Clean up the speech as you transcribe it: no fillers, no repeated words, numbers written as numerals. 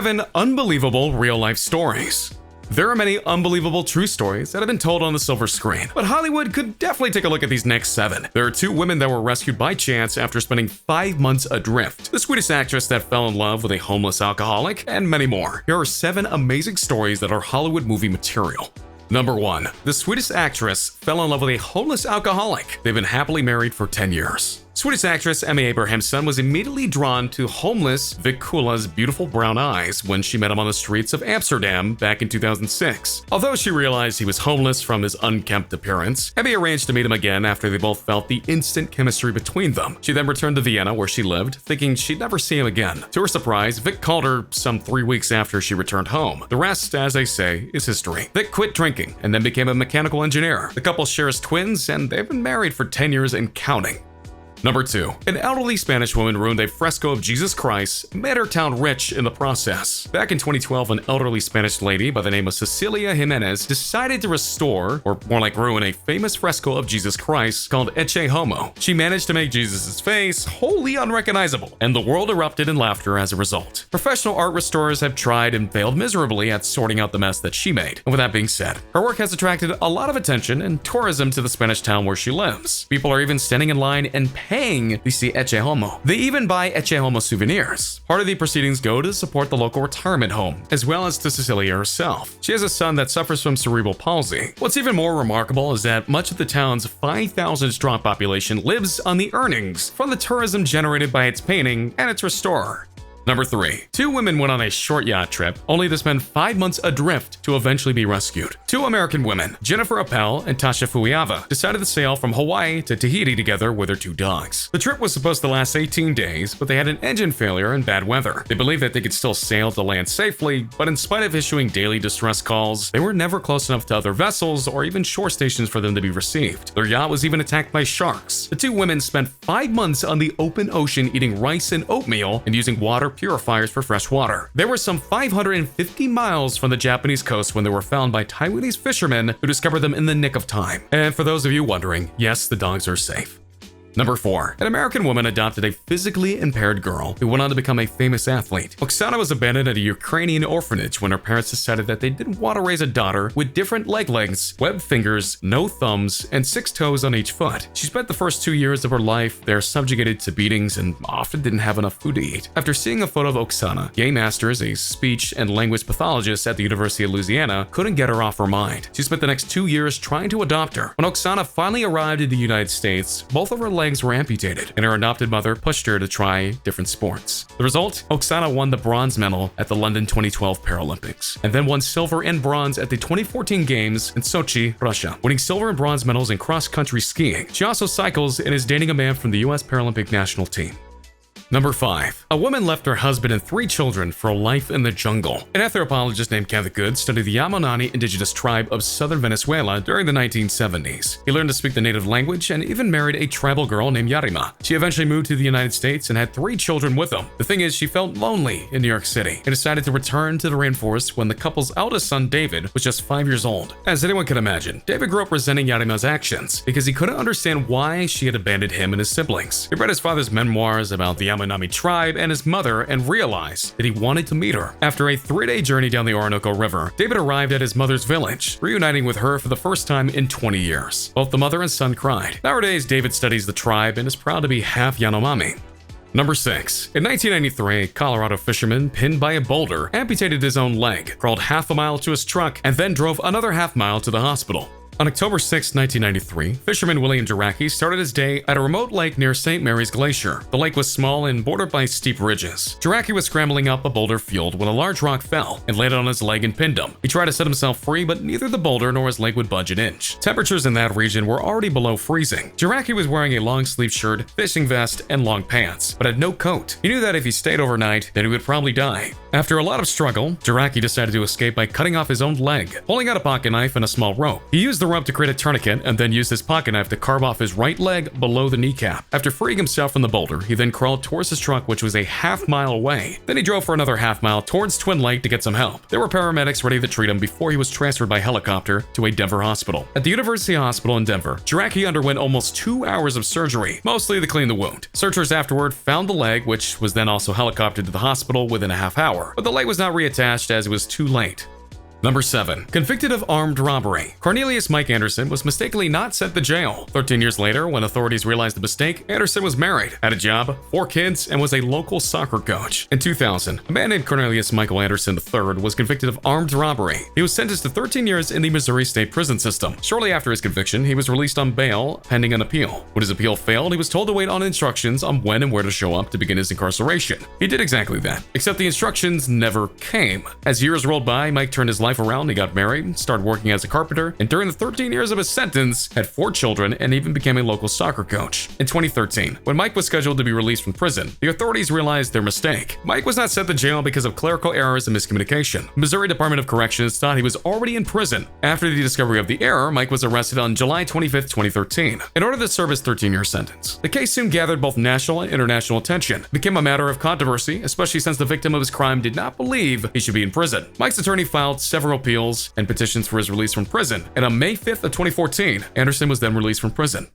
7 unbelievable real-life stories. There are many unbelievable true stories that have been told on the silver screen, but Hollywood could definitely take a look at these next 7. There are 2 women that were rescued by chance after spending 5 months adrift, the Sweetest Actress that fell in love with a homeless alcoholic, and many more. Here are 7 amazing stories that are Hollywood movie material. Number 1. The Sweetest Actress fell in love with a homeless alcoholic. They've been happily married for 10 years. Sweetest Actress Emmy Abraham's son was immediately drawn to homeless Vic Kula's beautiful brown eyes when she met him on the streets of Amsterdam back in 2006. Although she realized he was homeless from his unkempt appearance, Emmy arranged to meet him again after they both felt the instant chemistry between them. She then returned to Vienna where she lived, thinking she'd never see him again. To her surprise, Vic called her some 3 weeks after she returned home. The rest, as they say, is history. Vic quit drinking and then became a mechanical engineer. The couple shares twins and they've been married for 10 years and counting. Number 2. An elderly Spanish woman ruined a fresco of Jesus Christ and made her town rich in the process. Back in 2012, an elderly Spanish lady by the name of Cecilia Jimenez decided to restore, or more like ruin, a famous fresco of Jesus Christ called Ecce Homo. She managed to make Jesus' face wholly unrecognizable, and the world erupted in laughter as a result. Professional art restorers have tried and failed miserably at sorting out the mess that she made. And with that being said, her work has attracted a lot of attention and tourism to the Spanish town where she lives. People are even standing in line and paying to see Ecce Homo. They even buy Ecce Homo souvenirs. Part of the proceedings go to support the local retirement home, as well as to Cecilia herself. She has a son that suffers from cerebral palsy. What's even more remarkable is that much of the town's 5,000 strong population lives on the earnings from the tourism generated by its painting and its restorer. Number 3. 2 women went on a short yacht trip, only to spend 5 months adrift to eventually be rescued. 2 American women, Jennifer Appel and Tasha Fuiava, decided to sail from Hawaii to Tahiti together with their 2 dogs. The trip was supposed to last 18 days, but they had an engine failure and bad weather. They believed that they could still sail to land safely, but in spite of issuing daily distress calls, they were never close enough to other vessels or even shore stations for them to be received. Their yacht was even attacked by sharks. The 2 women spent 5 months on the open ocean eating rice and oatmeal and using water purifiers for fresh water. They were some 550 miles from the Japanese coast when they were found by Taiwanese fishermen who discovered them in the nick of time. And for those of you wondering, yes, the dogs are safe. Number 4. An American woman adopted a physically impaired girl who went on to become a famous athlete. Oksana was abandoned at a Ukrainian orphanage when her parents decided that they didn't want to raise a daughter with different leg lengths, webbed fingers, no thumbs, and 6 toes on each foot. She spent the first 2 years of her life there subjugated to beatings and often didn't have enough food to eat. After seeing a photo of Oksana, Gay Masters, a speech and language pathologist at the University of Louisiana, couldn't get her off her mind. She spent the next 2 years trying to adopt her. When Oksana finally arrived in the United States, both of her legs were amputated, and her adopted mother pushed her to try different sports. The result? Oksana won the bronze medal at the London 2012 Paralympics, and then won silver and bronze at the 2014 Games in Sochi, Russia, winning silver and bronze medals in cross-country skiing. She also cycles and is dating a man from the US Paralympic national team. Number 5. A woman left her husband and 3 children for a life in the jungle. An anthropologist named Kenneth Good studied the Yamonani indigenous tribe of southern Venezuela during the 1970s. He learned to speak the native language and even married a tribal girl named Yarima. She eventually moved to the United States and had 3 children with him. The thing is, she felt lonely in New York City and decided to return to the rainforest when the couple's eldest son, David, was just 5 years old. As anyone can imagine, David grew up resenting Yarima's actions because he couldn't understand why she had abandoned him and his siblings. He read his father's memoirs about the Yamonami tribe and his mother and realized that he wanted to meet her. After a 3-day journey down the Orinoco River, David arrived at his mother's village, reuniting with her for the first time in 20 years. Both the mother and son cried. Nowadays, David studies the tribe and is proud to be half Yanomami. Number 6. In 1993, a Colorado fisherman pinned by a boulder amputated his own leg, crawled half a mile to his truck, and then drove another half mile to the hospital. On October 6, 1993, fisherman William Jaracki started his day at a remote lake near St. Mary's Glacier. The lake was small and bordered by steep ridges. Jaracki was scrambling up a boulder field when a large rock fell and landed on his leg and pinned him. He tried to set himself free, but neither the boulder nor his leg would budge an inch. Temperatures in that region were already below freezing. Jaracki was wearing a long-sleeved shirt, fishing vest, and long pants, but had no coat. He knew that if he stayed overnight, then he would probably die. After a lot of struggle, Jaracki decided to escape by cutting off his own leg, pulling out a pocket knife and a small rope. He used the rope to create a tourniquet and then used his pocket knife to carve off his right leg below the kneecap. After freeing himself from the boulder, he then crawled towards his truck, which was a half-mile away. Then he drove for another half-mile towards Twin Lake to get some help. There were paramedics ready to treat him before he was transferred by helicopter to a Denver hospital. At the University Hospital in Denver, Jaracki underwent almost 2 hours of surgery, mostly to clean the wound. Searchers afterward found the leg, which was then also helicoptered to the hospital within a half hour, but the leg was not reattached as it was too late. Number 7. Convicted of armed robbery. Cornelius Mike Anderson was mistakenly not sent to jail. 13 years later, when authorities realized the mistake, Anderson was married, had a job, 4 kids, and was a local soccer coach. In 2000, a man named Cornelius Michael Anderson III was convicted of armed robbery. He was sentenced to 13 years in the Missouri State Prison System. Shortly after his conviction, he was released on bail pending an appeal. When his appeal failed, he was told to wait on instructions on when and where to show up to begin his incarceration. He did exactly that, except the instructions never came. As years rolled by, Mike turned his life around. He got married, started working as a carpenter, and during the 13 years of his sentence, had 4 children and even became a local soccer coach. In 2013, when Mike was scheduled to be released from prison, the authorities realized their mistake. Mike was not sent to jail because of clerical errors and miscommunication. The Missouri Department of Corrections thought he was already in prison. After the discovery of the error, Mike was arrested on July 25, 2013, in order to serve his 13-year sentence. The case soon gathered both national and international attention. It became a matter of controversy, especially since the victim of his crime did not believe he should be in prison. Mike's attorney filed several appeals and petitions for his release from prison, and on May 5th of 2014, Anderson was then released from prison.